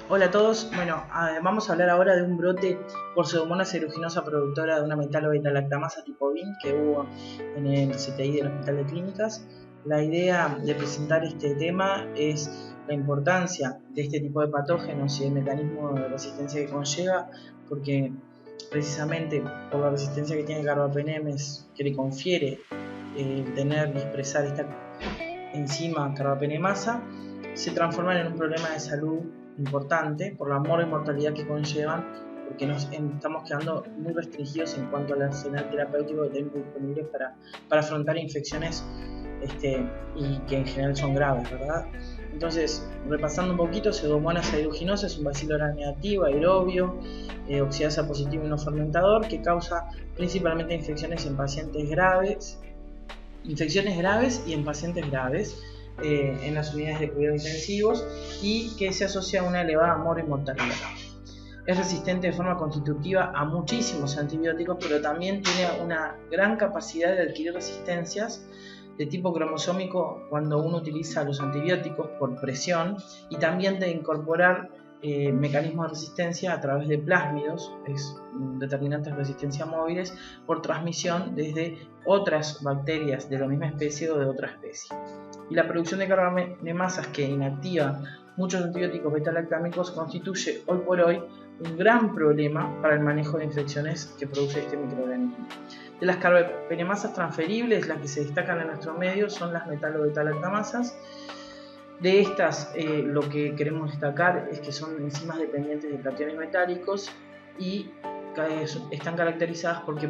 Hola a todos, vamos a hablar ahora de un brote por Pseudomonas aeruginosa productora de una metalo-beta-lactamasa tipo BIN que hubo en el CTI del Hospital de Clínicas. La idea de presentar este tema es la importancia de este tipo de patógenos y el mecanismo de resistencia que conlleva, porque precisamente por la resistencia que tiene el carbapenemes, que le confiere el tener y expresar esta enzima carbapenemasa, se transforman en un problema de salud importante por la mortalidad que conllevan, porque nos estamos quedando muy restringidos en cuanto al arsenal terapéutico que tenemos disponible para afrontar infecciones y que en general son graves, ¿verdad? Entonces, repasando un poquito, Pseudomonas aeruginosa es un bacilo gram negativo, aerobio, oxidasa positivo y no fermentador, que causa principalmente infecciones en pacientes graves, y en pacientes graves en las unidades de cuidados intensivos, y que se asocia a una elevada mortalidad. Es resistente de forma constitutiva a muchísimos antibióticos, pero también tiene una gran capacidad de adquirir resistencias de tipo cromosómico cuando uno utiliza los antibióticos por presión, y también de incorporar mecanismos de resistencia a través de plásmidos, determinantes de resistencia móviles, por transmisión desde otras bacterias de la misma especie o de otra especie. Y la producción de carbapenemasas que inactiva muchos antibióticos beta-lactámicos constituye hoy por hoy un gran problema para el manejo de infecciones que produce este microorganismo. De las carbapenemasas transferibles, las que se destacan en nuestro medio son las metalo-beta-lactamasas. De estas, lo que queremos destacar es que son enzimas dependientes de cationes metálicos y están caracterizadas porque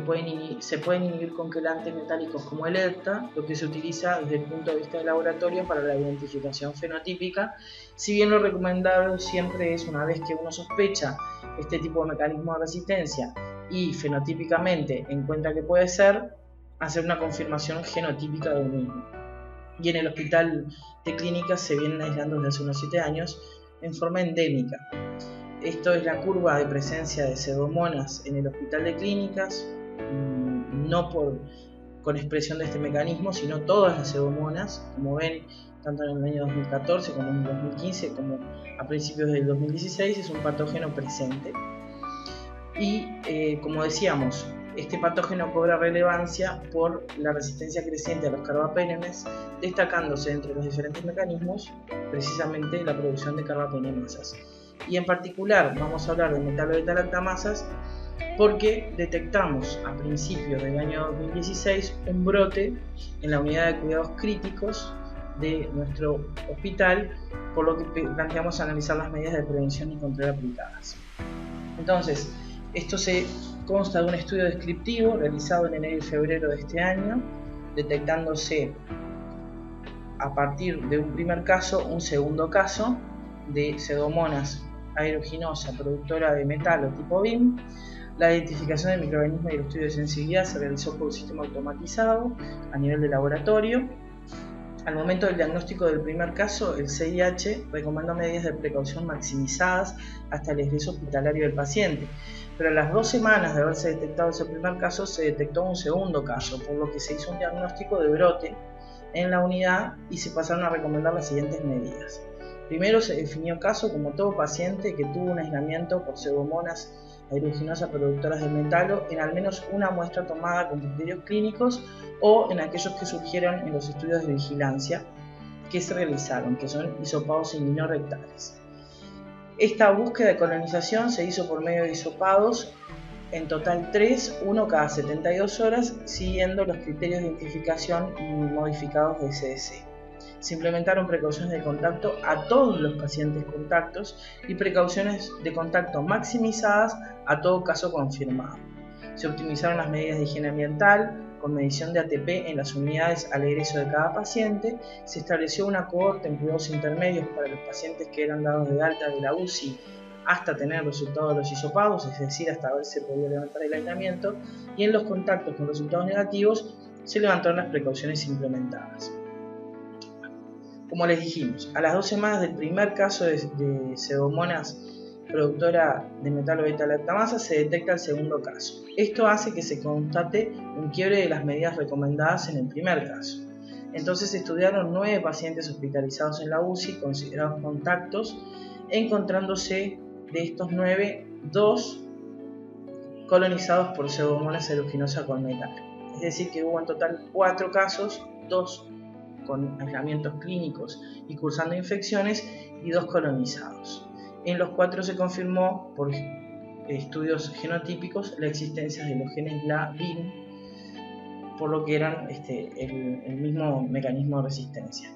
se pueden inhibir con quelantes metálicos como el EDTA, lo que se utiliza desde el punto de vista de laboratorio para la identificación fenotípica, si bien lo recomendable siempre es, una vez que uno sospecha este tipo de mecanismo de resistencia y fenotípicamente encuentra que puede ser, hacer una confirmación genotípica del mismo. Y en el Hospital de Clínicas se vienen aislando desde hace unos 7 años en forma endémica. Esto es la curva de presencia de Pseudomonas en el Hospital de Clínicas, no con expresión de este mecanismo, sino todas las Pseudomonas, como ven, tanto en el año 2014 como en el 2015, como a principios del 2016, es un patógeno presente. Y como decíamos, este patógeno cobra relevancia por la resistencia creciente a los carbapenemes, destacándose entre los diferentes mecanismos precisamente la producción de carbapenemasas. Y en particular vamos a hablar de metalo-beta-lactamasas porque detectamos a principios del año 2016 un brote en la unidad de cuidados críticos de nuestro hospital, por lo que planteamos analizar las medidas de prevención y control aplicadas. Entonces, esto se consta de un estudio descriptivo realizado en enero y febrero de este año, detectándose a partir de un primer caso un segundo caso de Pseudomonas aeruginosa productora de metalo tipo BIM. La identificación del microorganismo y el estudio de sensibilidad se realizó por un sistema automatizado a nivel de laboratorio. Al momento del diagnóstico del primer caso, el CIH recomendó medidas de precaución maximizadas hasta el ingreso hospitalario del paciente, pero a las 2 semanas de haberse detectado ese primer caso, se detectó un segundo caso, por lo que se hizo un diagnóstico de brote en la unidad y se pasaron a recomendar las siguientes medidas. Primero, se definió caso como todo paciente que tuvo un aislamiento por Pseudomonas aeruginosa productoras de metalo en al menos una muestra tomada con criterios clínicos o en aquellos que surgieron en los estudios de vigilancia que se realizaron, que son hisopados inguinorectales. Esta búsqueda de colonización se hizo por medio de hisopados, en total 3, uno cada 72 horas, siguiendo los criterios de identificación modificados de CDC. Se implementaron precauciones de contacto a todos los pacientes contactos y precauciones de contacto maximizadas a todo caso confirmado. Se optimizaron las medidas de higiene ambiental con medición de ATP en las unidades al egreso de cada paciente. Se estableció una cohorte en cuidados intermedios para los pacientes que eran dados de alta de la UCI hasta tener el resultado de los hisopados, es decir, hasta haberse podido levantar el aislamiento, y en los contactos con resultados negativos se levantaron las precauciones implementadas. Como les dijimos, a las 2 semanas del primer caso de Pseudomonas productora de metalo-beta-lactamasa se detecta el segundo caso. Esto hace que se constate un quiebre de las medidas recomendadas en el primer caso. Entonces se estudiaron 9 pacientes hospitalizados en la UCI considerados contactos encontrándose de estos 9, 2 colonizados por Pseudomonas aeruginosa con metal. Es decir, que hubo en total 4 casos, 2 con aislamientos clínicos y cursando infecciones y 2 colonizados. En los 4 se confirmó por estudios genotípicos la existencia de los genes LA-BIN, por lo que eran el mismo mecanismo de resistencia.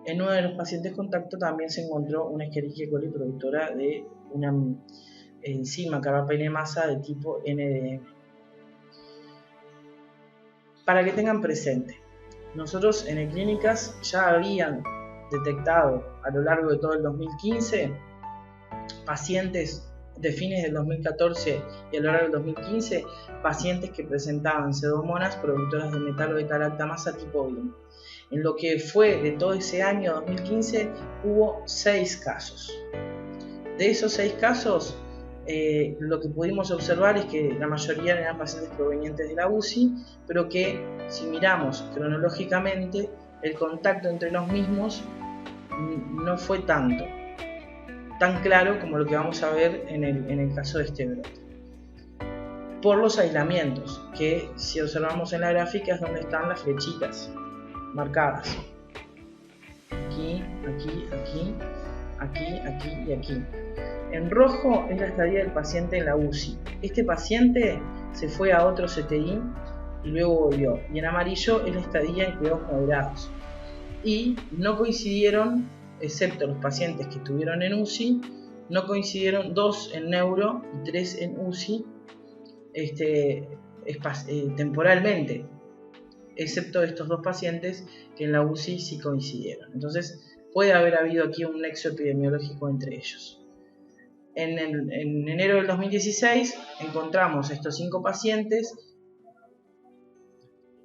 En uno de los pacientes contacto también se encontró una Escherichia coli productora de una enzima carbapenemasa de tipo NDM. Para que tengan presente, nosotros en Clínicas ya habían detectado a lo largo de todo el 2015 pacientes de fines del 2014 y a lo largo del 2015 pacientes que presentaban pseudomonas productoras de metalobeta-lactamasa tipo BIN. En lo que fue de todo ese año 2015 hubo 6 casos. De esos 6 casos, lo que pudimos observar es que la mayoría eran pacientes provenientes de la UCI, pero que si miramos cronológicamente el contacto entre los mismos no fue tan claro como lo que vamos a ver en el caso de este brote. Por los aislamientos, que si observamos en la gráfica es donde están las flechitas marcadas. Aquí, aquí, aquí, aquí, aquí y aquí. En rojo es la estadía del paciente en la UCI. Este paciente se fue a otro CTI y luego volvió. Y en amarillo es la estadía en cuidados moderados. Y no coincidieron, excepto los pacientes que estuvieron en UCI, no coincidieron 2 en neuro y 3 en UCI temporalmente, excepto estos 2 pacientes que en la UCI sí coincidieron. Entonces puede haber habido aquí un nexo epidemiológico entre ellos. En enero del 2016 encontramos estos 5 pacientes,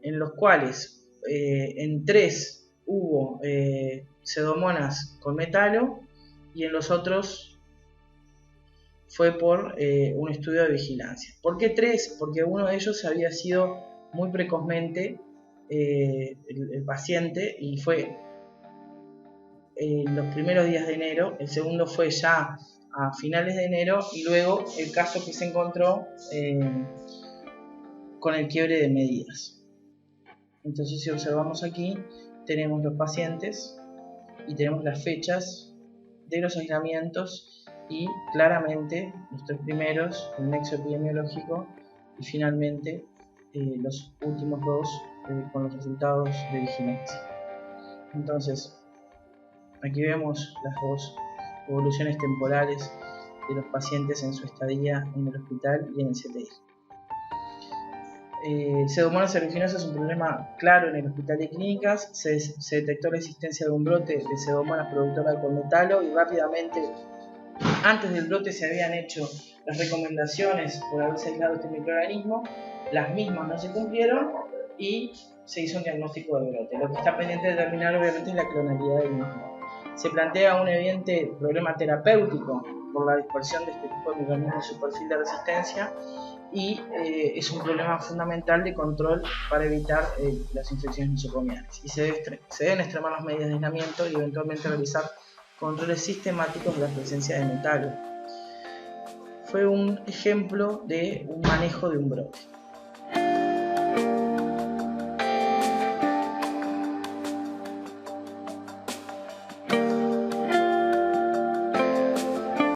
en los cuales en 3 hubo pseudomonas con metalo y en los otros fue por un estudio de vigilancia. ¿Por qué 3? Porque uno de ellos había sido muy precozmente el paciente y fue en los primeros días de enero, el segundo fue ya a finales de enero y luego el caso que se encontró con el quiebre de medidas. Entonces si observamos aquí tenemos los pacientes y tenemos las fechas de los aislamientos y claramente los 3 primeros, el nexo epidemiológico y finalmente los últimos 2 con los resultados de vigilancia. Entonces aquí vemos las 2 evoluciones temporales de los pacientes en su estadía en el hospital y en el CTI. Pseudomonas aeruginosa es un problema claro en el hospital de Clínicas. Se detectó la existencia de un brote de pseudomonas productora de colmetalo y rápidamente, antes del brote, se habían hecho las recomendaciones por haberse aislado este microorganismo. Las mismas no se cumplieron y se hizo un diagnóstico de brote. Lo que está pendiente de determinar obviamente es la clonalidad del mismo. Se plantea un evidente problema terapéutico por la dispersión de este tipo de microorganismos en su perfil de resistencia y es un problema fundamental de control para evitar las infecciones nosocomiales. Y se deben extremar las medidas de aislamiento y eventualmente realizar controles sistemáticos de la presencia de metalo. Fue un ejemplo de un manejo de un brote.